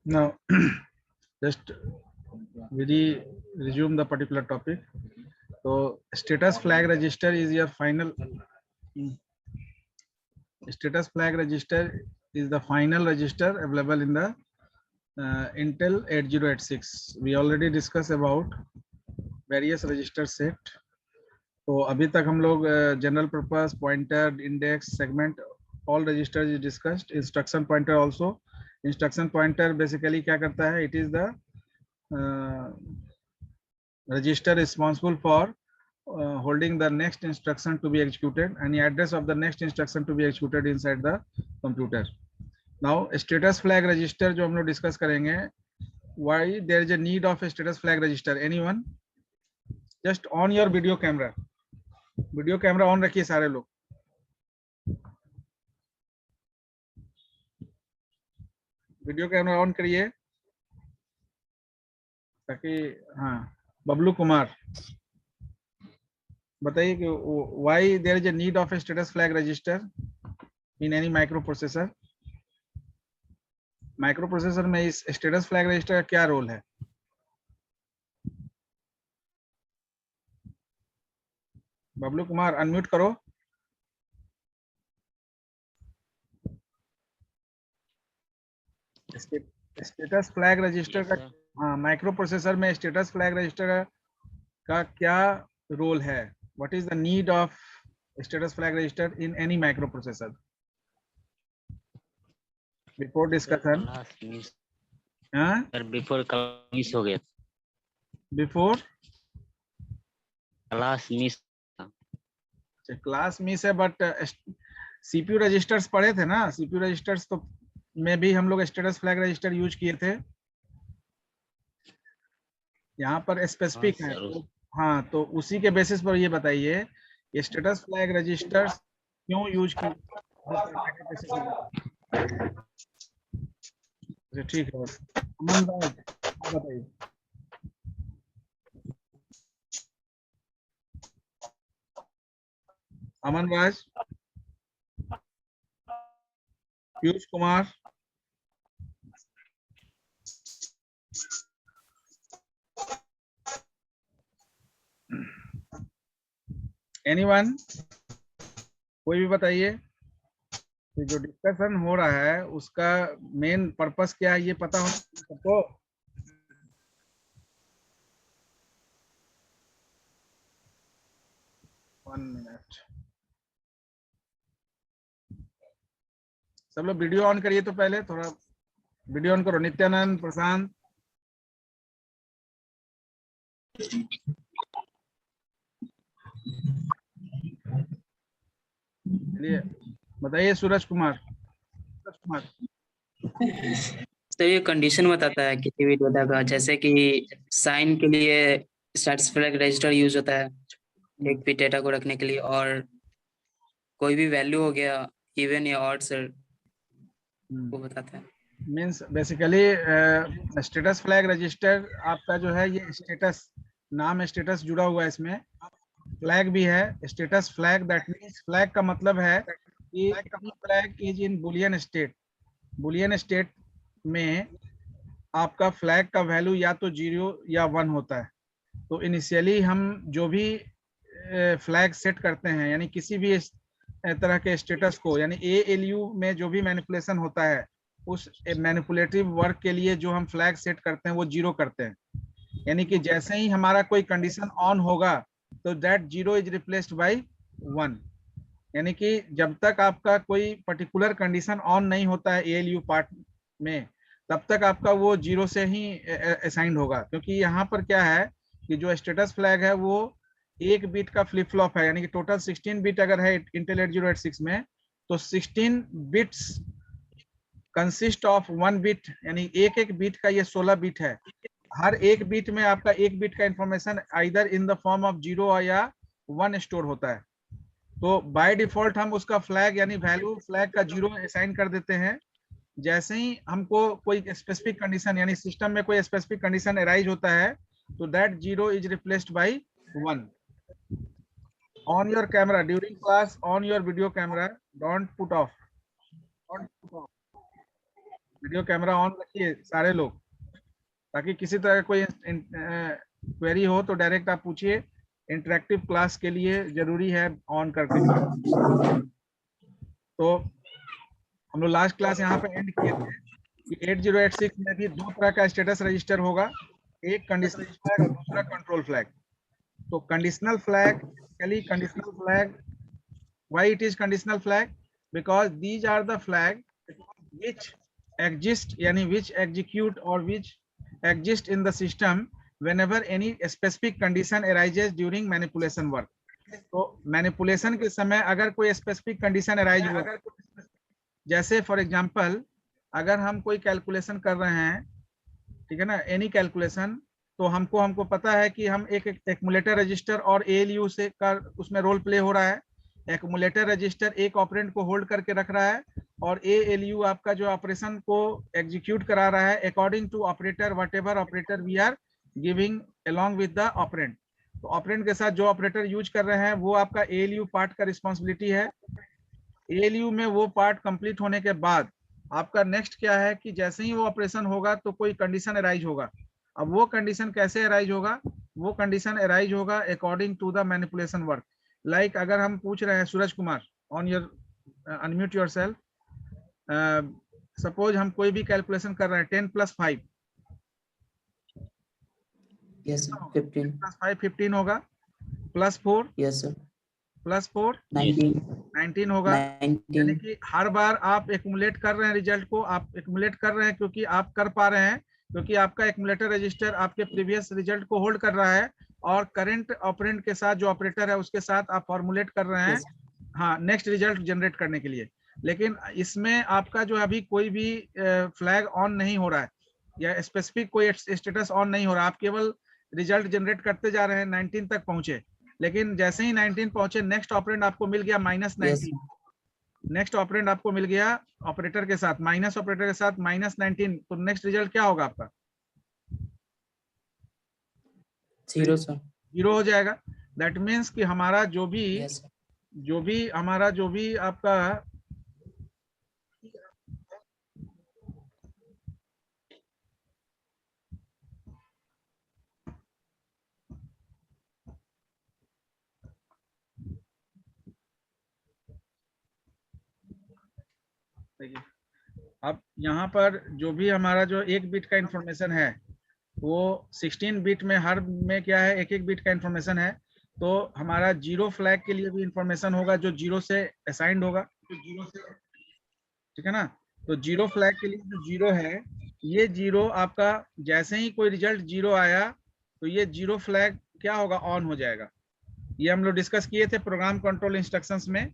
Now, just we resume the particular topic. So, status flag register is your final. Status flag register is the final register available in the Intel 8086. We already discussed about various register set. तो अभी तक हम लोग general purpose, pointer, index, segment, all registers is discussed. Instruction pointer also. Instruction pointer basically क्या करता है? It is the register responsible for holding the next instruction to be executed and the address of the next instruction to be executed inside the computer. Now status flag register जो हम लोग discuss करेंगे, why there is a need of a status flag register? Anyone? Just on your video camera. Video camera on रखिए सारे लोग. Video camera on करिए ताकि हाँ. बबलू कुमार बताइए कि why there is a need of a status flag register in any microprocessor. Microprocessor में इस स्टेटस फ्लैग रजिस्टर का क्या रोल है? बबलू कुमार अनम्यूट करो. स्टेटस फ्लैग रजिस्टर का हाँ माइक्रो प्रोसेसर में स्टेटस फ्लैग रजिस्टर का क्या रोल है? What is the need of status flag register in any microprocessor? Before discussion before class miss हो गया. Before class miss. Class miss है but CPU registers पढ़े थे ना. सीपीयू रजिस्टर्स तो में भी हम लोग स्टेटस फ्लैग रजिस्टर यूज किए थे. यहाँ पर स्पेसिफिक है. हाँ तो उसी के बेसिस पर ये बताइए ये स्टेटस फ्लैग रजिस्टर्स क्यों यूज किए? ठीक है अमन भाई बताइए. अमन राज, पीयूष कुमार, एनीवन, कोई भी बताइए कि जो डिस्कशन हो रहा है उसका मेन पर्पस क्या है ये पता हो सबको? One minute. सब लोग वीडियो ऑन करिए. तो पहले थोड़ा वीडियो ऑन करो. नित्यानंद, प्रशांत, चलिए बताइए. सूरज कुमार. तो ये कंडीशन बताता है किसी भी डेटा का, जैसे कि साइन के लिए स्टेटस फ्लैग रजिस्टर यूज होता है एक भी डेटा को रखने के लिए, और कोई भी वैल्यू हो गया इवन या ऑड सर वो बताता है. Means basically status flag register आपका जो है ये स्टेटस नाम स्टेटस जुड़ा हुआ है इसमें. फ्लैग भी है status flag. That means flag का मतलब है कि flag is in Boolean state. Boolean state में आपका फ्लैग का वैल्यू या तो 0 या 1 होता है. तो इनिशियली हम जो भी फ्लैग सेट करते हैं यानी किसी भी तरह के स्टेटस को यानी ALU में जो भी मैनिपुलेशन होता है उस मैनिपुलेटिव वर्क के लिए जो हम फ्लैग सेट करते हैं वो 0 करते हैं. यानी कि जैसे ही हमारा कोई कंडीशन ऑन होगा तो दैट 0 इज रिप्लेस्ड बाय 1. यानी कि जब तक आपका कोई पर्टिकुलर कंडीशन ऑन नहीं होता है ALU पार्ट में तब तक आपका वो 0 से ही असाइंड होगा. क्योंकि यहाँ पर क्या है कि जो स्टेटस फ्लैग है वो एक बीट का फ्लिप फ्लॉप है. यानी कि टोटल 16 बीट अगर है इंटेल 8086 में तो 16 बिट्स कंसिस्ट ऑफ 1 बिट. यानी एक एक बीट का ये 16 बीट है. हर एक बीट में आपका एक बीट का information either in the form of 0 या 1 स्टोर होता है. तो बाय डिफॉल्ट हम उसका फ्लैग यानी वैल्यू फ्लैग का 0 असाइन कर देते हैं. जैसे ही हमको कोई स्पेसिफिक कंडीशन यानी सिस्टम में कोई स्पेसिफिक कंडीशन अराइज होता है तो that 0 is replaced by 1. On your camera during class, on your video camera, don't put off. Video camera on रखिए सारे लोग, ताकि किसी तरह का कोई क्वेरी हो तो डायरेक्ट आप पूछिए। इंटरेक्टिव क्लास के लिए जरूरी है ऑन करके। तो हम लोग लास्ट क्लास यहाँ पे एंड किए थे कि 8086 में भी दो तरह का स्टेटस रजिस्टर होगा, एक कंडीशनल फ्लैग और दूसरा कंट्रोल फ्लैग। तो conditional flag, conditional flag, why it is conditional flag? Because these are the flag which exist, yani which execute or which exist in the system whenever any specific condition arises during manipulation work. तो manipulation के समय अगर कोई specific condition arise हुआ, जैसे for example अगर हम कोई कैलकुलेशन कर रहे हैं, ठीक है ना, एनी कैलकुलेशन, तो हमको पता है कि हम एक एक्यूमुलेटर रजिस्टर और एएलयू से का उसमें रोल प्ले हो रहा है। एक्यूमुलेटर रजिस्टर एक ऑपरेंड को होल्ड करके रख रहा है और एएलयू आपका जो ऑपरेशन को एग्जीक्यूट करा रहा है according to operator, whatever operator we are giving along with the operand. तो ऑपरेंड के साथ जो ऑपरेटर यूज कर रहे हैं वो आपका एएलयू पार्ट का रिस्पॉन्सिबिलिटी है। एएलयू में वो पार्ट कंप्लीट होने के बाद आपका नेक्स्ट क्या है कि जैसे ही वो ऑपरेशन होगा तो कोई कंडीशन अराइज होगा। अब वो कंडीशन कैसे अराइज होगा? वो कंडीशन अराइज होगा according to the manipulation work. Like अगर हम पूछ रहे हैं Suraj Kumar, on your unmute yourself, suppose हम कोई भी कैलकुलेशन कर रहे हैं 10 + 5, यस सर 15 + 5 15 होगा, +4 यस सर +4 19 होगा। यानी कि हर बार आप एक्यूमुलेट कर रहे हैं, रिजल्ट को आप एक्यूमुलेट कर रहे हैं क्योंकि आप कर पा रहे हैं, क्योंकि आपका एक्यूमुलेटर रजिस्टर आपके प्रीवियस रिजल्ट को होल्ड कर रहा है और करंट ऑपरेंड के साथ जो ऑपरेटर है उसके साथ आप फॉर्मुलेट कर रहे हैं, हाँ, नेक्स्ट रिजल्ट जनरेट करने के लिए। लेकिन इसमें आपका जो अभी कोई भी फ्लैग ऑन नहीं हो रहा है या स्पेसिफिक कोई स्टेटस ऑन नहीं हो रहा, आप केवल रिजल्ट जनरेट करते जा रहे हैं, 19 तक पहुंचे। लेकिन जैसे ही 19 पहुंचे नेक्स्ट ऑपरेंड आपको मिल गया -19, नेक्स्ट ऑपरेंड आपको मिल गया ऑपरेटर के साथ माइनस ऑपरेटर के साथ -19, तो नेक्स्ट रिजल्ट क्या होगा आपका? 0 सर, 0 हो जाएगा। दैट मीन्स कि हमारा जो भी आपका अब यहाँ पर जो भी हमारा जो 1 बिट का इंफॉर्मेशन है वो 16 बिट में, हर में क्या है 1-1 बिट का इंफॉर्मेशन है। तो हमारा 0 फ्लैग के लिए भी इंफॉर्मेशन होगा जो 0 से असाइंड होगा, ठीक है ना। तो 0 फ्लैग के लिए जो 0 है, ये 0 आपका जैसे ही कोई रिजल्ट 0 आया तो ये 0 फ्लैग क्या होगा? ऑन हो जाएगा। ये हम लोग डिस्कस किए थे प्रोग्राम कंट्रोल इंस्ट्रक्शंस में,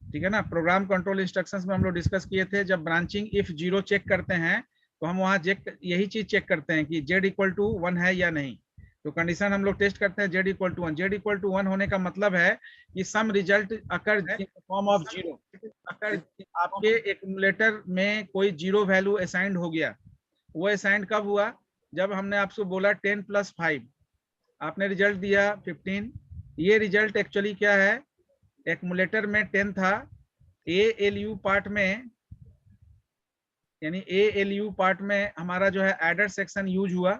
ठीक है ना। प्रोग्राम कंट्रोल इंस्ट्रक्शंस में हम लोग डिस्कस किए थे, जब ब्रांचिंग इफ 0 चेक करते हैं तो हम वहाँ यही चीज चेक करते हैं कि z = 1 है या नहीं। तो कंडीशन हम लोग टेस्ट करते हैं z = 1। z = 1 होने का मतलब है कि some result occur in form of 0। अगर आपके एक्यूमुलेटर में कोई 0 वैल्यू असाइंड हो गया, वो असाइंड कब हुआ? जब हमने आपसे बोला 10 + 5, आपने रिजल्ट दिया 15। ये रिजल्ट एक्चुअली क्या है? एक्यूमुलेटर में 10 था, एएलयू पार्ट में, यानी एएलयू पार्ट में हमारा जो है एडर सेक्शन यूज हुआ,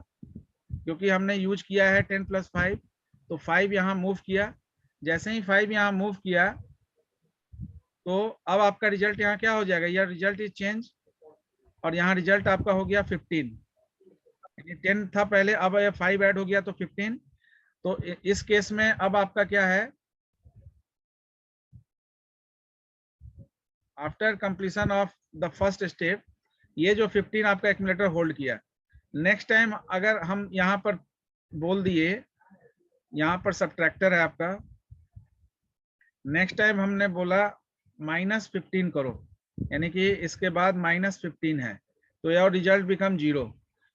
क्योंकि हमने यूज किया है 10 + 5, तो 5 यहाँ मूव किया। जैसे ही 5 यहाँ मूव किया तो अब आपका रिजल्ट यहाँ क्या हो जाएगा? यह रिजल्ट इज चेंज और यहाँ रिजल्ट आपका हो गया 15। 10 था पहले, अब 5 ऐड हो गया तो 15। तो इस केस में अब आपका क्या है? After completion of the first step, ये जो 15 आपका एक्यूमुलेटर होल्ड किया, नेक्स्ट टाइम अगर हम यहाँ पर बोल दिए, यहाँ पर सब्ट्रैक्टर है आपका, नेक्स्ट टाइम हमने बोला -15 करो, यानी कि इसके बाद -15 है, तो योर रिजल्ट बिकम 0।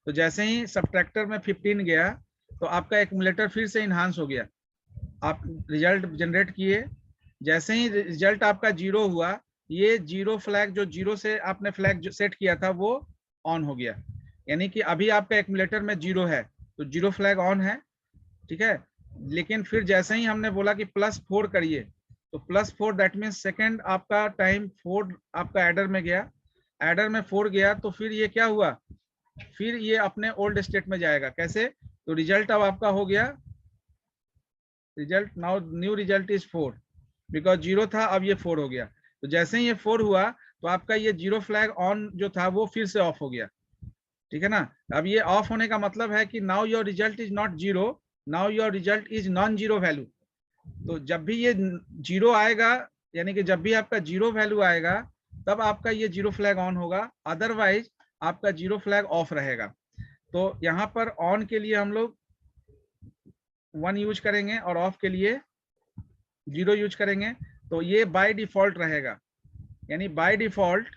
तो जैसे ही सब्ट्रैक्टर में 15 गया तो आपका एक्यूमुलेटर फिर से इन्हांस हो गया, आप रिजल्ट जनरेट किए। जैसे ही रिजल्ट आपका 0 हुआ, ये 0 फ्लैग जो 0 से आपने फ्लैग सेट किया था वो ऑन हो गया, यानी कि अभी आपका एक्यूमुलेटर में 0 है तो 0 फ्लैग ऑन है, ठीक है। लेकिन फिर जैसे ही हमने बोला कि +4 करिए, तो +4 दैट मीन्स सेकेंड आपका टाइम 4 आपका एडर में गया। एडर में 4 गया तो फिर ये क्या हुआ, फिर ये अपने ओल्ड स्टेट में जाएगा। कैसे, तो रिजल्ट अब आपका हो गया, result now new result is 4 because 0 था, अब ये 4 हो गया। तो जैसे ही ये 4 हुआ तो आपका ये 0 फ्लैग ऑन जो था वो फिर से ऑफ हो गया, ठीक है ना। अब ये ऑफ होने का मतलब है कि now your result is not 0, now your result is non zero value. तो जब भी ये 0 आएगा, यानी कि जब भी आपका 0 वैल्यू आएगा तब आपका ये 0 फ्लैग ऑन होगा, अदरवाइज आपका 0 फ्लैग ऑफ रहेगा। तो यहाँ पर ऑन के लिए हम लोग 1 यूज करेंगे और ऑफ के लिए 0 यूज करेंगे। तो ये बाय डिफॉल्ट रहेगा, यानी बाय डिफॉल्ट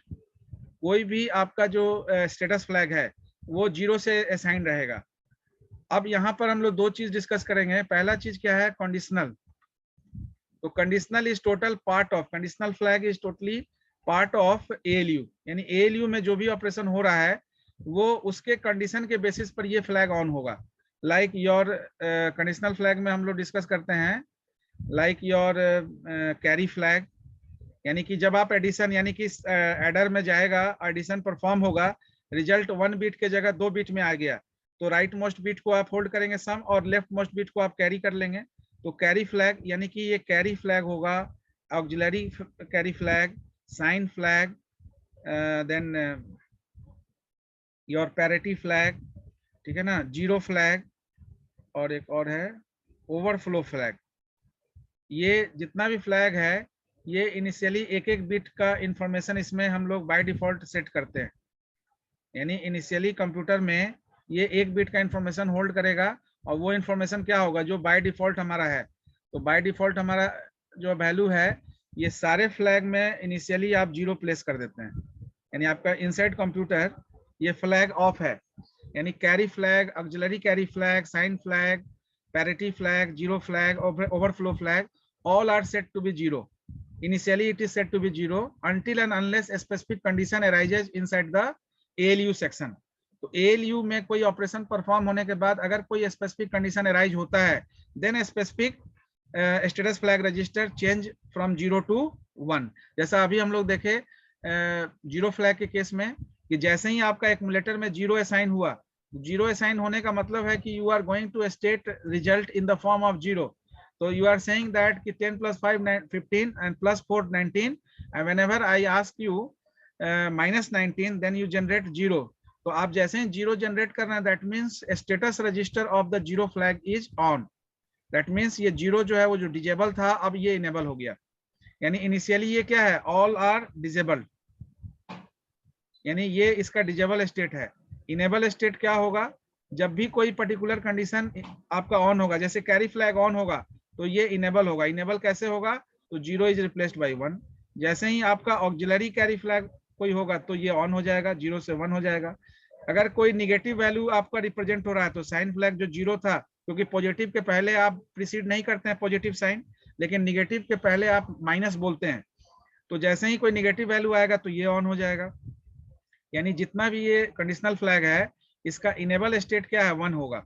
कोई भी आपका जो स्टेटस फ्लैग है वो 0 से असाइन रहेगा। अब यहाँ पर हम लोग 2 चीज डिस्कस करेंगे। पहला चीज क्या है, कंडीशनल। तो conditional is total part of, conditional flag is totally part of ALU, यानी ALU में जो भी ऑपरेशन हो रहा है वो उसके कंडीशन के बेसिस पर ये फ्लैग ऑन होगा। लाइक योर कंडीशनल फ्लैग में हम लोग डिस्कस करते हैं लाइक योर कैरी फ्लैग, यानी कि जब आप एडिशन, यानी कि एडर में जाएगा, एडिशन परफॉर्म होगा, रिजल्ट 1 बिट के जगह 2 बिट में आ गया, तो राइट मोस्ट बिट को आप होल्ड करेंगे सम और लेफ्ट मोस्ट बिट को आप कैरी कर लेंगे। तो कैरी फ्लैग, यानी कि ये कैरी फ्लैग होगा, auxiliary carry flag, sign flag, then your parity flag, ठीक है ना, जीरो फ्लैग, और एक और है ओवरफ्लो फ्लैग। ये जितना भी फ्लैग है ये इनिशियली एक एक बिट का इंफॉर्मेशन इसमें हम लोग बाय डिफॉल्ट सेट करते हैं, यानी इनिशियली कंप्यूटर में ये एक बिट का इंफॉर्मेशन होल्ड करेगा और वो इंफॉर्मेशन क्या होगा जो बाय डिफॉल्ट हमारा है। तो बाय डिफॉल्ट हमारा जो वैल्यू है ये सारे फ्लैग में इनिशियली आप 0 प्लेस कर देते हैं, यानी आपका इनसाइड कंप्यूटर ये फ्लैग ऑफ है, यानी carry flag, auxiliary carry flag, sign flag, parity flag, zero flag, overflow flag, all are set to be 0. Initially it is set to be 0 until and unless a specific condition arises inside the ALU section. तो ALU में कोई operation perform होने के बाद अगर कोई specific condition arise होता है then specific status flag register change from 0 to 1। जैसा अभी हम लोग देखे 0 फ्लैग के केस में कि जैसे ही आपका एक्यूमुलेटर में 0 असाइन हुआ, 0 असाइन होने का मतलब है कि you are going to state result in the form of 0। So you are saying that कि 10 plus 5 15 and plus 4 19 and whenever I ask you minus 19 then you generate 0। तो आप जैसे ही 0 जनरेट करना है that means status register of the 0 flag is on। that means ये 0 जो है वो जो डिजेबल था अब ये इनेबल हो गया, यानी इनिशियली ये क्या है, ऑल आर डिजेबल, यानी ये इसका डिजेबल स्टेट है। इनेबल स्टेट क्या होगा, जब भी कोई पर्टिकुलर कंडीशन आपका ऑन होगा, जैसे कैरी फ्लैग ऑन होगा तो ये इनेबल होगा। इनेबल कैसे होगा, तो 0 इज रिप्लेस्ड बाय 1। जैसे ही आपका ऑक्सिलरी कैरी फ्लैग कोई होगा तो ये ऑन हो जाएगा, 0 से 1 हो जाएगा। अगर कोई निगेटिव वैल्यू आपका रिप्रेजेंट हो रहा है तो साइन फ्लैग जो 0 था, क्योंकि पॉजिटिव के पहले आप प्रीसीड नहीं करते हैं पॉजिटिव साइन, लेकिन निगेटिव के पहले आप माइनस बोलते हैं, तो जैसे ही कोई निगेटिव वैल्यू आएगा तो ये ऑन हो जाएगा। यानी जितना भी ये कंडीशनल फ्लैग है इसका इनेबल स्टेट क्या है, 1 होगा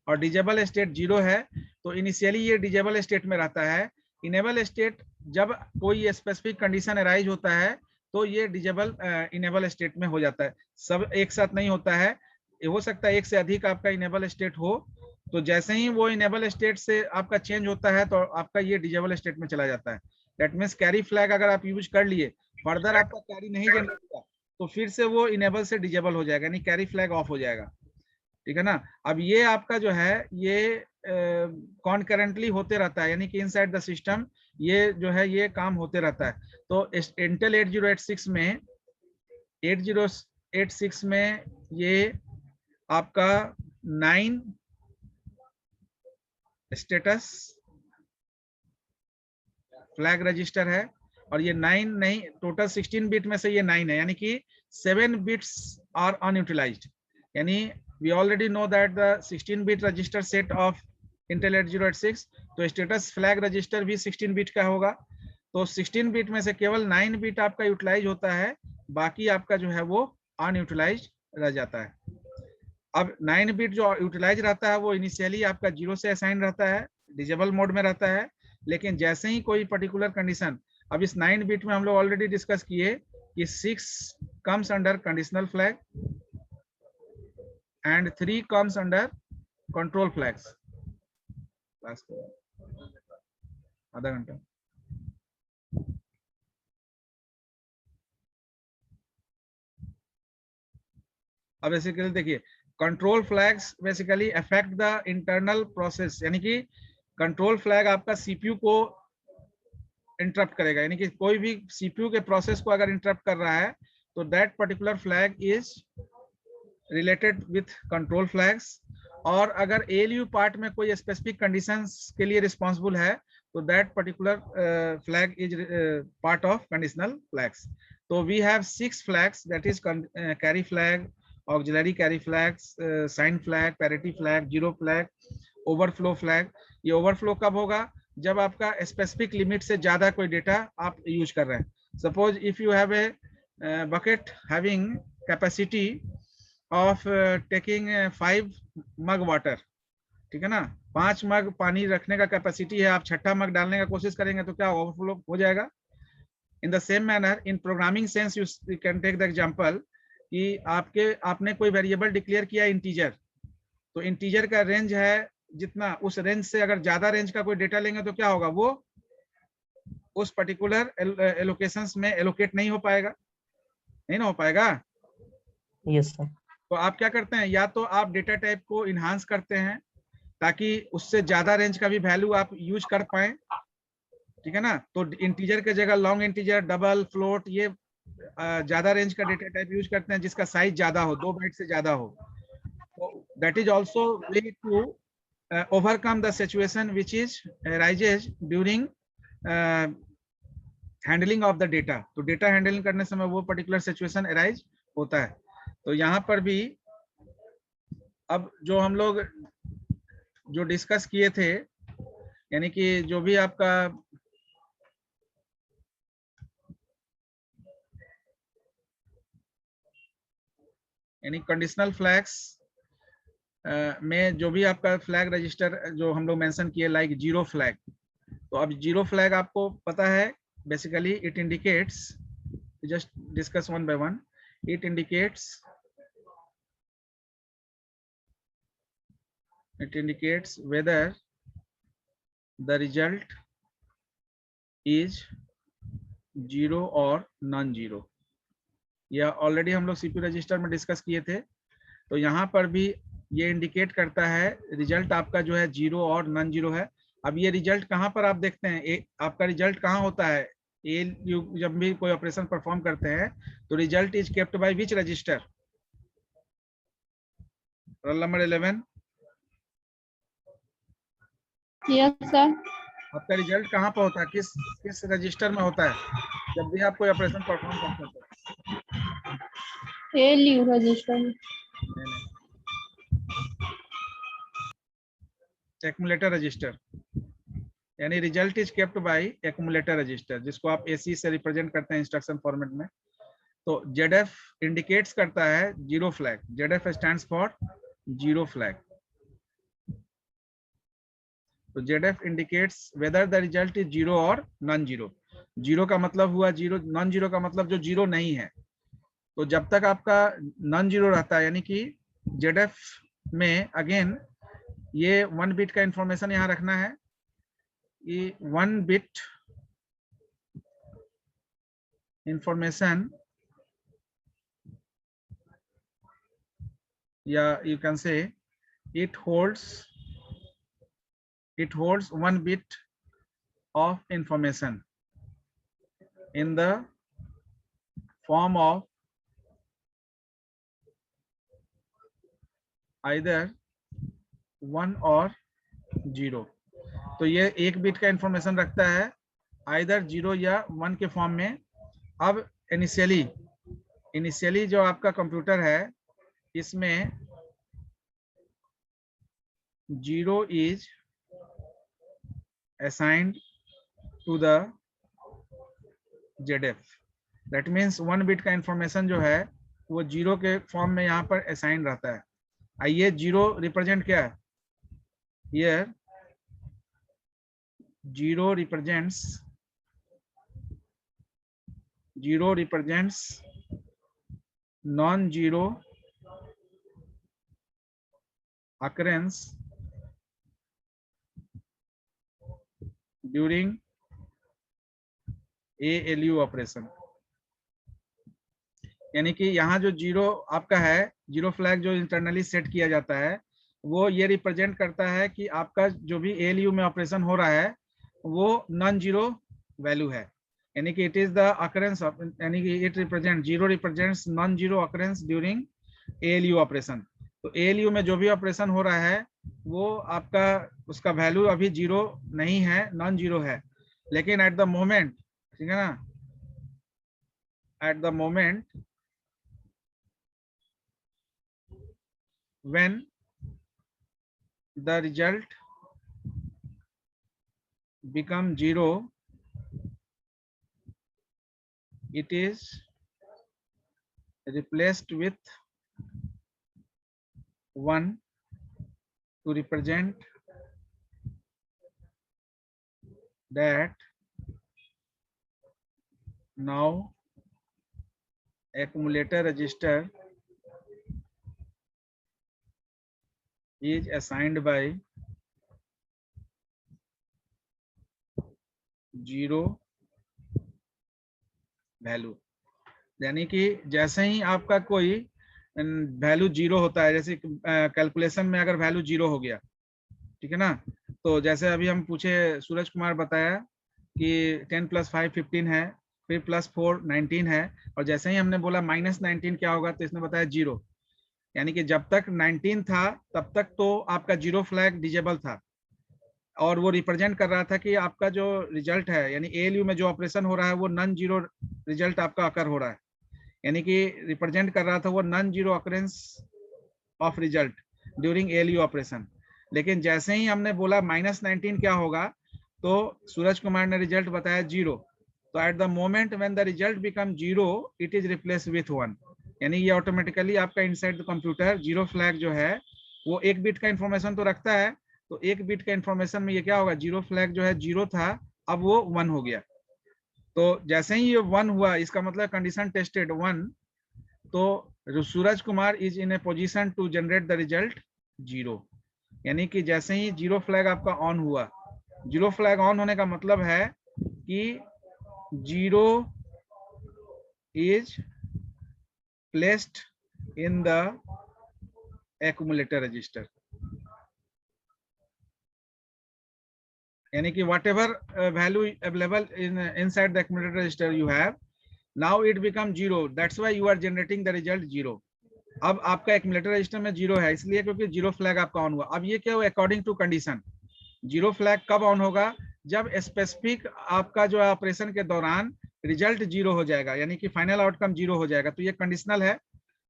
और डिजेबल स्टेट 0 है। तो इनिशियली ये डिजेबल स्टेट में रहता है। इनेबल स्टेट जब कोई स्पेसिफिक कंडीशन अराइज होता है तो ये डिजेबल इनेबल स्टेट में हो जाता है, सब एक साथ नहीं होता है, हो सकता है एक से अधिक आपका इनेबल स्टेट हो। तो जैसे ही वो इनेबल स्टेट से आपका चेंज होता है तो आपका ये डिजेबल स्टेट में चला जाता है। दैट मीन्स कैरी फ्लैग अगर आप यूज कर लिए, फर्दर आपका कैरी नहीं जनरेट हुआ तो फिर से वो इनेबल से डिजेबल हो जाएगा, यानी कैरी फ्लैग ऑफ हो जाएगा, ठीक है ना। अब ये आपका जो है ये कॉन्करेंटली होते रहता है, यानी कि इनसाइड द सिस्टम ये जो है ये काम होते रहता है। तो इंटेल 8086 में 8086 में ये आपका 9 स्टेटस फ्लैग रजिस्टर है और ये 9 नहीं, टोटल 16 बिट में से ये 9 है, यानी कि 7 बिट्स आर अनयूटिलाइज्ड। यानी we already know that the 16-bit register set of Intel 8086, तो स्टेटस फ्लैग रजिस्टर भी 16 बिट का होगा। तो 16 बिट में से केवल 9 बिट आपका यूटिलाइज होता है, बाकी आपका जो है वो अनयूटिलाइज रह जाता है। अब 9 बिट जो यूटिलाइज रहता है वो इनिशियली आपका 0 से असाइन रहता है, डिजेबल मोड में रहता है, लेकिन जैसे ही कोई पर्टिकुलर कंडीशन, अब इस 9 बिट में हम लोग ऑलरेडी डिस्कस किए कि 6 comes under conditional flag and 3 comes under control flags. आधा घंटा. अब बेसिकली देखिए, control flags basically affect the internal process, यानी कि कंट्रोल फ्लैग आपका सीपीयू को इंटरप्ट करेगा, यानी कि कोई भी सीपीयू के प्रोसेस को अगर इंटरप्ट कर रहा है तो that particular flag is related with control flags. और अगर एएलयू पार्ट में कोई स्पेसिफिक कंडीशंस के लिए रिस्पॉन्सिबल है तो that particular flag is part of conditional flags. तो we have 6 flags, that is carry flag, auxiliary carry flags, sign flag, parity flag, zero flag, overflow flag. ये overflow कब होगा? जब आपका स्पेसिफिक लिमिट से ज्यादा कोई डेटा आप यूज कर रहे हैं. Suppose if you have a bucket having capacity of taking 5 mug water, ठीक है ना, 5 मग पानी रखने का कैपेसिटी है, आप छठा मग डालने का कोशिश करेंगे तो क्या ओवरफ्लो हो जाएगा? In the same manner in programming sense you can take the example कि आपने कोई वेरिएबल डिक्लेयर किया इंटीजर, तो इंटीजर का रेंज है जितना, उस रेंज से अगर ज्यादा रेंज का कोई डेटा लेंगे तो क्या होगा? वो उस पर्टिकुलर एलोकेशंस में एलोकेट नहीं हो पाएगा, नहीं ना हो पाएगा. Yes sir. तो आप क्या करते हैं, या तो आप डेटा टाइप को इन्हांस करते हैं ताकि उससे ज्यादा रेंज का भी वैल्यू आप यूज कर पाए, ठीक है ना. तो इंटीजर के जगह लॉन्ग इंटीजर, डबल, फ्लोट, ये ज्यादा रेंज का डेटा टाइप यूज करते हैं जिसका साइज ज्यादा हो, 2 बाइट से ज्यादा हो. That is also way to overcome the situation which is arises during handling of the data. तो डेटा हैंडलिंग करने समय वो पर्टिकुलर सिचुएशन अराइज होता है. तो यहाँ पर भी अब जो हम लोग जो डिस्कस किए थे, यानी कि जो भी आपका यानी कंडीशनल फ्लैग्स में जो भी आपका फ्लैग रजिस्टर जो हम लोग मेंशन किए, लाइक जीरो फ्लैग. तो अब जीरो फ्लैग आपको पता है, basically it indicates, just discuss one by one, it indicates whether the result is zero और नॉन जीरो. या ऑलरेडी हम लोग सीपीयू रजिस्टर में डिस्कस किए थे. तो यहाँ पर भी ये इंडिकेट करता है रिजल्ट आपका जो है जीरो और नॉन जीरो है. अब ये रिजल्ट कहाँ पर आप देखते हैं, आपका रिजल्ट कहाँ होता है? जब भी कोई ऑपरेशन परफॉर्म करते हैं तो result is kept by which register? Roll number 11. Yes sir. आपका रिजल्ट कहाँ पर होता है, किस रजिस्टर में होता है जब भी आप कोई ऑपरेशन परफॉर्म करते हैं? ALU register. एक्यूमुलेटर रजिस्टर, यानी result is kept bye accumulator register, जिसको आप एसी से रिप्रेजेंट करते हैं इंस्ट्रक्शन फॉर्मेट में. तो जेडएफ इंडिकेट्स करता है zero flag. ZF stands for zero flag. तो ZF indicates whether the result is zero और नॉन जीरो. जीरो का मतलब हुआ जीरो, नॉन जीरो का मतलब जो जीरो नहीं है. तो जब तक आपका नॉन जीरो रहता है, यानी कि जेडएफ में अगेन ये 1 बिट का इंफॉर्मेशन यहाँ रखना है. ये 1 बिट इंफॉर्मेशन, या you can say it holds 1 bit of information in the form of either 1 और 0. तो ये 1 बिट का इंफॉर्मेशन रखता है आइदर 0 या 1 के फॉर्म में. अब इनिशियली जो आपका कंप्यूटर है इसमें 0 is assigned to the ZF. That means 1 bit का इंफॉर्मेशन जो है वो 0 के फॉर्म में यहाँ पर असाइन रहता है. आइए 0 रिप्रेजेंट क्या है? Here 0 represents non-zero occurrence during ALU operation. यानी कि यहाँ जो जीरो आपका है, जीरो फ्लैग जो इंटरनली सेट किया जाता है, वो ये रिप्रेजेंट करता है कि आपका जो भी ALU में ऑपरेशन हो रहा है वो नॉन जीरो वैल्यू है। यानी कि it is the occurrence of, यानी कि it represent, zero represents non zero occurrence during ALU operation. तो ALU में जो भी ऑपरेशन हो रहा है वो आपका, उसका वैल्यू अभी जीरो नहीं है, नॉन जीरो है, लेकिन एट द मोमेंट, ठीक है ना, at the moment when the result become zero, it is replaced with 1 to represent that now accumulator register is assigned by 0 value. यानी कि जैसे ही आपका कोई वैल्यू जीरो होता है, जैसे कैलकुलेशन में अगर वैल्यू जीरो हो गया, ठीक है ना, तो जैसे अभी हम पूछे, सूरज कुमार बताया कि 10 + 5 15 है, फिर +4 19 है, और जैसे ही हमने बोला -19 क्या होगा, तो इसने बताया जीरो। यानी कि जब तक 19 था तब तक तो आपका जीरो फ्लैग डिजेबल था, और वो रिप्रेजेंट कर रहा था कि आपका जो रिजल्ट है, यानी ALU में जो ऑपरेशन हो रहा है वो नॉन जीरो रिजल्ट आपका अकर हो रहा है। यानी कि रिप्रेजेंट कर रहा था वो non zero occurrence of result during ALU operation. लेकिन जैसे ही हमने बोला -19 क्या होगा, तो सूरज कुमार ने रिजल्ट बताया जीरो। तो at the moment when the result become zero, it is replace with 1। यानी ये ऑटोमेटिकली आपका inside the computer zero flag जो है वो एक बिट का इंफॉर्मेशन तो रखता है, तो एक बिट का इंफॉर्मेशन में ये क्या होगा, जीरो फ्लैग जो है जीरो था, अब वो 1 हो गया। तो जैसे ही ये 1 हुआ, इसका मतलब कंडीशन टेस्टेड 1, तो Suraj Kumar is in a position to generate the result zero. यानी कि जैसे ही जीरो फ्लैग आपका ऑन हुआ, जीरो फ्लैग ऑन होने का मतलब है कि zero is placed in the accumulator register. यानी कि whatever value available inside the accumulator register you have, now it become zero, that's why you are generating the result zero। अब आपका accumulator register में जीरो है, इसलिए क्योंकि zero flag आपका on हुआ। अब ये क्या हुआ, according to condition, zero flag कब ऑन होगा, जब स्पेसिफिक आपका जो ऑपरेशन के दौरान रिजल्ट जीरो हो जाएगा, यानी कि फाइनल आउटकम जीरो हो जाएगा। तो ये कंडीशनल है,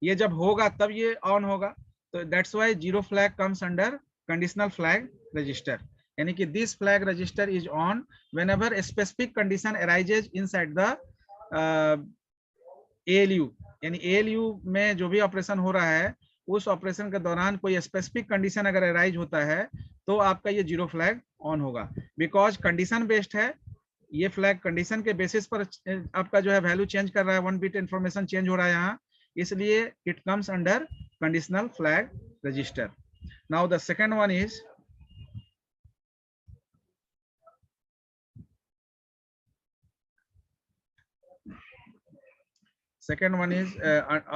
ये जब होगा तब ये ऑन होगा। तो that's why zero flag comes under conditional flag register. यानी कि this flag register is on whenever specific condition arises inside the ALU। यानी ALU में जो भी ऑपरेशन हो रहा है, उस ऑपरेशन के दौरान कोई स्पेसिफिक कंडीशन अगर अराइज होता है तो आपका ये जीरो फ्लैग ऑन होगा। बिकॉज कंडीशन बेस्ड है, ये फ्लैग कंडीशन के बेसिस पर आपका जो है वैल्यू चेंज कर रहा है, 1 बिट इंफॉर्मेशन चेंज हो रहा है यहाँ, इसलिए it comes under conditional flag register. Now the second one is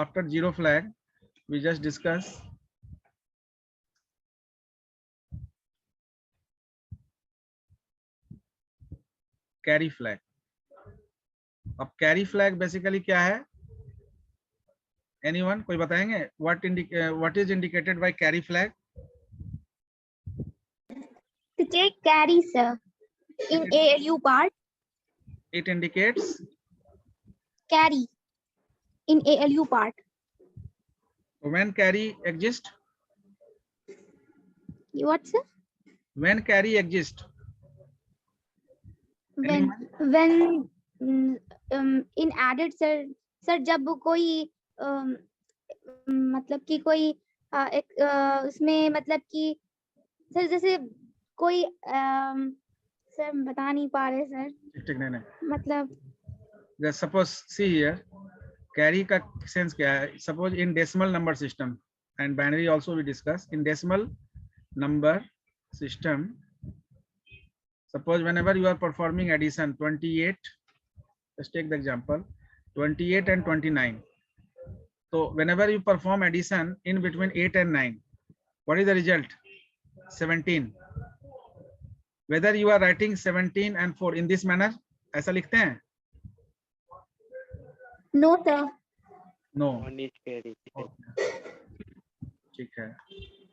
after zero flag we just discuss carry flag। अब carry flag बेसिकली क्या है, anyone कोई बताएंगे, what is indicated by carry flag? To take carry, sir, in ALU part. It indicates Carry in ALU part. when carry exists. What, sir? When carry exists. When in added, sir, जब कोई मतलब कि कोई एक उसमें मतलब कि sir जैसे कोई सर बता नहीं पा रहे सर, ठीक नहीं, मतलब just suppose see here, carry का सेंस क्या है? Suppose in decimal number system and binary also we discuss in decimal number system. Suppose whenever you are performing addition 28, let's take the example 28 and 29. So whenever you perform addition in between 8 and 9, what is the result? 17. Whether you are writing 17 and 4 in this manner, ऐसा लिखते हैं? No sir. No. ठीक है,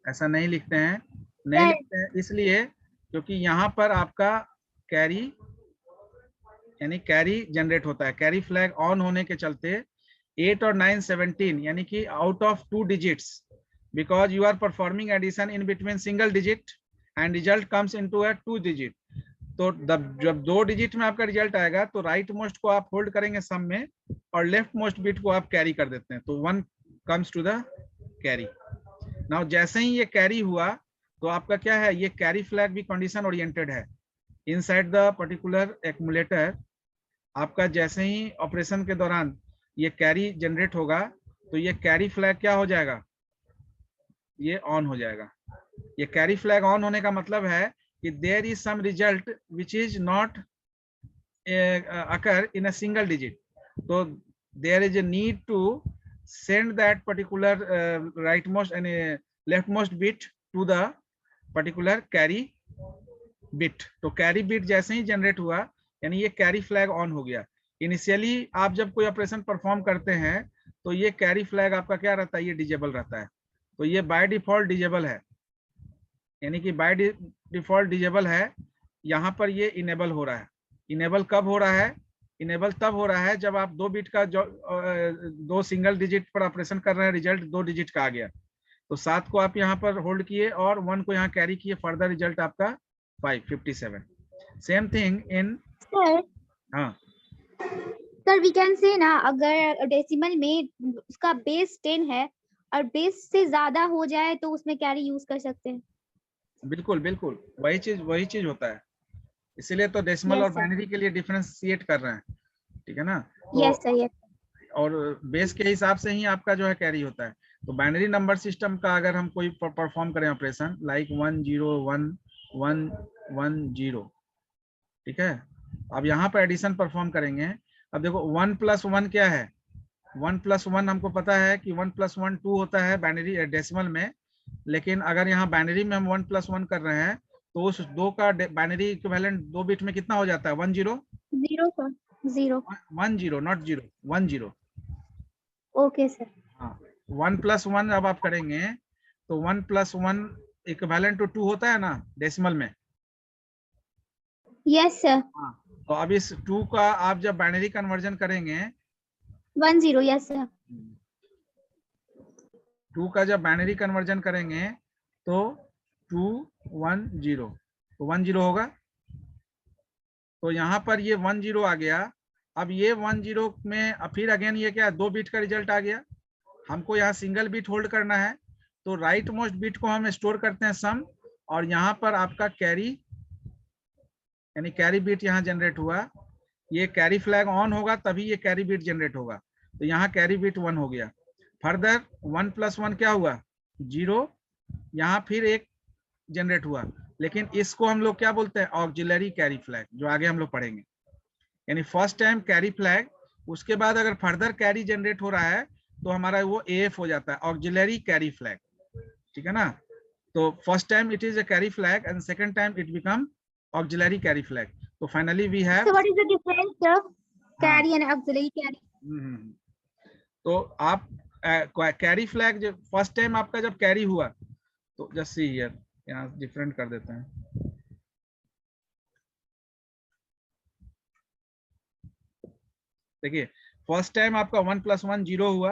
ऐसा नहीं लिखते हैं. नहीं लिखते हैं इसलिए क्योंकि यहाँ पर आपका कैरी यानी कैरी जनरेट होता है. कैरी फ्लैग ऑन होने के चलते 8 और 9 17 यानी कि out of 2 digits, because you are performing addition in between single digit and result comes into a 2 digit. तो जब 2 डिजिट में आपका रिजल्ट आएगा तो राइट मोस्ट को आप होल्ड करेंगे सम में और लेफ्ट मोस्ट बिट को आप कैरी कर देते हैं, तो 1 comes to the carry. Now जैसे ही ये कैरी हुआ तो आपका क्या है, ये कैरी फ्लैग भी कंडीशन ओरिएंटेड है. इनसाइड द पर्टिकुलर एक्यूमुलेटर आपका जैसे ही ऑपरेशन के दौरान ये कैरी जनरेट होगा तो ये कैरी फ्लैग क्या हो जाएगा, ये ऑन हो जाएगा. ये कैरी फ्लैग ऑन होने का मतलब है कि there is some result which is not occur in a single digit, तो there is a need to send that particular right most and left most bit to the particular carry bit. तो carry bit जैसे ही generate हुआ यानी ये carry flag on हो गया. Initially आप जब कोई ऑपरेशन परफॉर्म करते हैं तो ये कैरी फ्लैग आपका क्या रहता है, ये डिजेबल रहता है. तो ये बाय डिफॉल्ट डिजेबल है, यानी कि बाय डिफॉल्ट डिजेबल है. यहाँ पर ये इनेबल हो रहा है. इनेबल कब हो रहा है? इनेबल तब हो रहा है जब आप 2 बिट का जो 2 सिंगल डिजिट पर ऑपरेशन कर रहे हैं, रिजल्ट 2 डिजिट का आ गया तो 7 को आप यहाँ पर होल्ड किए और 1 को यहाँ कैरी किए, फर्दर रिजल्ट आपका 557. सेम थिंग इन Sir, हाँ सर वी कैन से ना अगर डेसिमल में उसका बेस 10 है और बेस से ज्यादा हो जाए तो उसमें कैरी यूज कर सकते हैं. बिल्कुल बिल्कुल वही चीज होता है. इसीलिए तो डेसिमल Yes, और sir. बाइनरी के लिए डिफरेंशिएट कर रहे हैं, ठीक है ना. तो यस सर. यस और बेस के हिसाब से ही आपका जो है कैरी होता है. तो बाइनरी नंबर सिस्टम का अगर हम कोई परफॉर्म करें ऑपरेशन लाइक 1 0 1 1 1 0, ठीक है. अब यहाँ पर एडिशन परफॉर्म करेंगे. अब देखो 1 + 1 क्या है, 1 + 1 हमको पता है कि 1 + 1 2 होता है बाइनरी डेसिमल में. लेकिन अगर यहाँ बाइनरी में हम 1 + 1 कर रहे हैं तो उस 2 का बाइनरी इक्विवेलेंट 2 बिट में कितना हो जाता है, 1 0 0 सर. 0. 1 0 नॉट 0 1 0. Okay sir. हाँ 1 + 1 अब आप करेंगे तो 1 + 1 इक्विवेलेंट टू 2 होता है ना डेसिमल में. Yes sir. हाँ तो अब इस 2 का आप जब बाइनरी कन्वर्जन करेंगे 1 0. Yes sir. 2 का जब बाइनरी कन्वर्जन करेंगे तो 2 1 0 तो 1 0 होगा. तो यहाँ पर ये 1 0 आ गया. अब ये 1 0 में फिर अगेन ये क्या 2 बिट का रिजल्ट आ गया. हमको यहाँ सिंगल बिट होल्ड करना है तो राइट मोस्ट बिट को हम स्टोर करते हैं सम, और यहाँ पर आपका कैरी यानी कैरी बिट यहाँ जनरेट हुआ. ये कैरी फ्लैग ऑन होगा तभी ये कैरी बिट जनरेट होगा. तो यहाँ कैरी बिट 1 हो गया. फर्दर 1 + 1 क्या हुआ 0, यहाँ फिर एक जनरेट हुआ. लेकिन इसको हम लोग क्या बोलते हैं, ऑक्सिलरी कैरी फ्लैग, जो आगे हम लोग पढ़ेंगे. यानी फर्स्ट टाइम कैरी फ्लैग, उसके बाद अगर फर्दर कैरी जनरेट हो रहा है तो हमारा वो AF हो जाता है, ऑक्सिलरी कैरी फ्लैग, ठीक है ना. तो first time it is a carry flag and second time it become auxiliary carry flag. तो finally we have. So what is the difference of carry and auxiliary carry? तो आप carry flag जब first time आपका जब carry हुआ तो just see here, यहाँ different कर देते हैं. देखिए फर्स्ट टाइम आपका 1 + 1 0 हुआ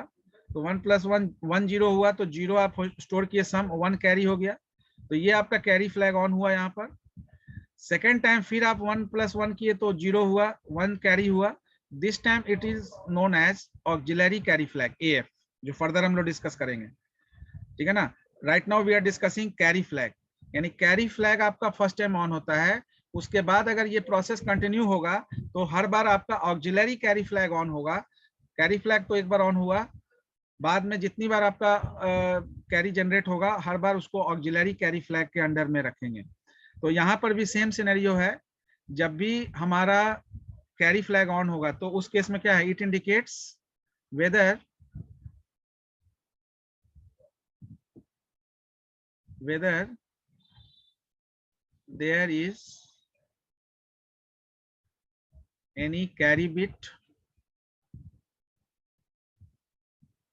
तो 1 + 1 1 0 हुआ तो 0 आप स्टोर किए सम, 1 कैरी हो गया. तो ये आपका कैरी फ्लैग ऑन हुआ यहाँ पर. सेकेंड टाइम फिर आप 1 + 1 किए तो 0 हुआ, 1 कैरी हुआ. This time it is known as auxiliary carry flag AF, जो फर्दर हम लोग डिस्कस करेंगे, ठीक है ना. Right now we are discussing carry flag. यानी कैरी फ्लैग आपका फर्स्ट टाइम ऑन होता है, उसके बाद अगर ये प्रोसेस कंटिन्यू होगा तो हर बार आपका ऑक्सिलरी कैरी फ्लैग ऑन होगा. कैरी फ्लैग तो एक बार ऑन हुआ, बाद में जितनी बार आपका कैरी जनरेट होगा हर बार उसको ऑक्सिलरी कैरी फ्लैग के अंडर में रखेंगे। तो यहाँ पर भी सेम सिनेरियो है, जब भी हमारा कैरी फ्लैग ऑन होगा तो उस केस में क्या है, it indicates whether there is any carry bit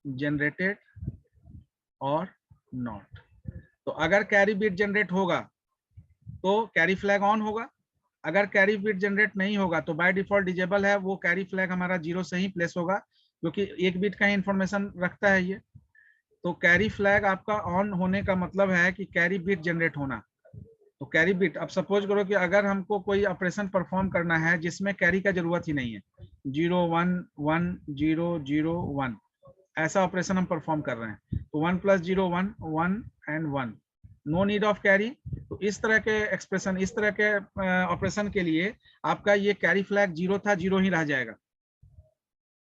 generated or not। तो अगर कैरी बिट जनरेट होगा तो कैरी फ्लैग ऑन होगा, अगर कैरी बिट जनरेट नहीं होगा तो बाय डिफॉल्ट डिजेबल है, वो कैरी फ्लैग हमारा 0 से ही प्लेस होगा क्योंकि एक बिट का ही इंफॉर्मेशन रखता है ये। तो कैरी फ्लैग आपका ऑन होने का मतलब है कि कैरी बिट जनरेट होना। तो कैरी बिट, अब सपोज करो कि अगर हमको कोई ऑपरेशन परफॉर्म करना है जिसमें कैरी का जरूरत ही नहीं है, 0 1 1 0 0 1 ऐसा ऑपरेशन हम परफॉर्म कर रहे हैं, तो 1 + 0 1 1 and 1, no need of carry. तो इस तरह के एक्सप्रेशन, इस तरह के ऑपरेशन के लिए आपका ये कैरी फ्लैग 0 था, 0 ही रह जाएगा,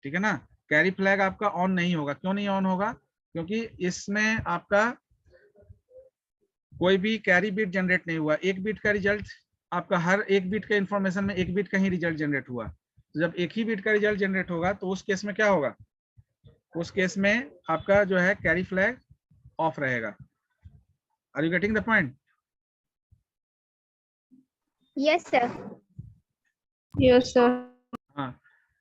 ठीक है ना। कैरी फ्लैग आपका ऑन नहीं होगा। क्यों नहीं ऑन होगा? क्योंकि इसमें आपका कोई भी कैरी बिट जनरेट नहीं हुआ, एक बिट का रिजल्ट आपका, हर एक बिट के इंफॉर्मेशन में एक बिट का ही रिजल्ट जनरेट हुआ। तो जब एक ही बिट का रिजल्ट जनरेट होगा तो उस केस में क्या होगा, उस केस में आपका जो है कैरी फ्लैग ऑफ रहेगा। Are you getting the point? Yes sir. Yes sir. हाँ,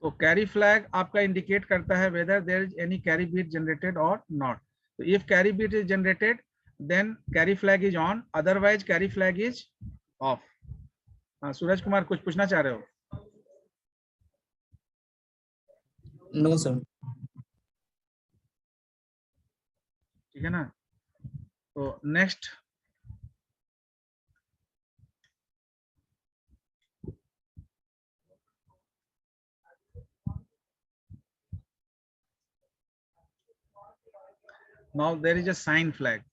तो कैरी फ्लैग आपका इंडिकेट करता है whether there is any carry bit generated और नॉट। तो if carry bit is generated then carry flag is on, otherwise carry flag is off। हाँ, सूरज कुमार कुछ पूछना चाह रहे हो? No sir. ठीक है ना। तो next now there is a sign flag।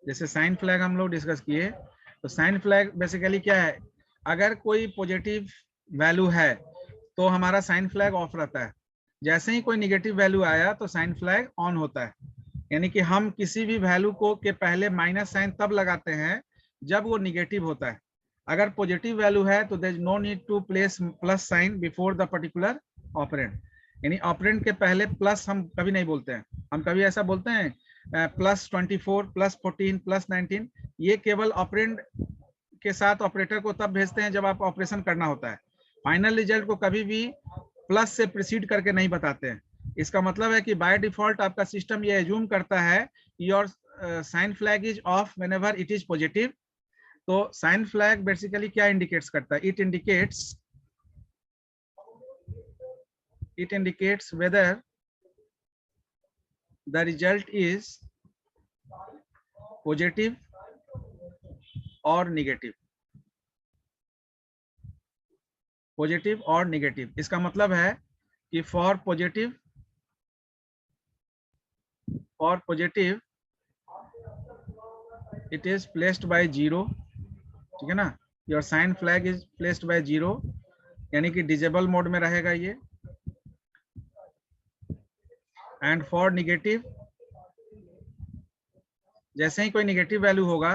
जैसे साइन फ्लैग हम लोग डिस्कस किए, तो साइन फ्लैग बेसिकली क्या है, अगर कोई पॉजिटिव वैल्यू है तो हमारा साइन फ्लैग ऑफ रहता है, जैसे ही कोई निगेटिव वैल्यू आया तो साइन फ्लैग ऑन होता है। यानी कि हम किसी भी वैल्यू को के पहले माइनस साइन तब लगाते हैं जब वो निगेटिव होता है। अगर पॉजिटिव वैल्यू है तो there is no need to place plus sign before the particular operand. यानी ऑपरेंड के पहले प्लस हम कभी नहीं बोलते हैं। हम कभी ऐसा बोलते हैं +24 +14 +19, ये केवल ऑपरेंड के साथ ऑपरेटर को तब भेजते हैं जब आप ऑपरेशन करना होता है। फाइनल रिजल्ट को कभी भी प्लस से प्रीसीड करके नहीं बताते हैं। इसका मतलब है कि बाय डिफॉल्ट आपका सिस्टम ये एज्यूम करता है your sign flag is off whenever it is positive. तो साइन फ्लैग बेसिकली क्या इंडिकेट्स करता है, it indicates whether the result is positive or negative, positive और नेगेटिव। इसका मतलब है कि for positive it is placed by 0, ठीक है ना। Your sign flag is placed by 0, यानी कि डिजेबल मोड में रहेगा ये। एंड फॉर नेगेटिव, जैसे ही कोई नेगेटिव वैल्यू होगा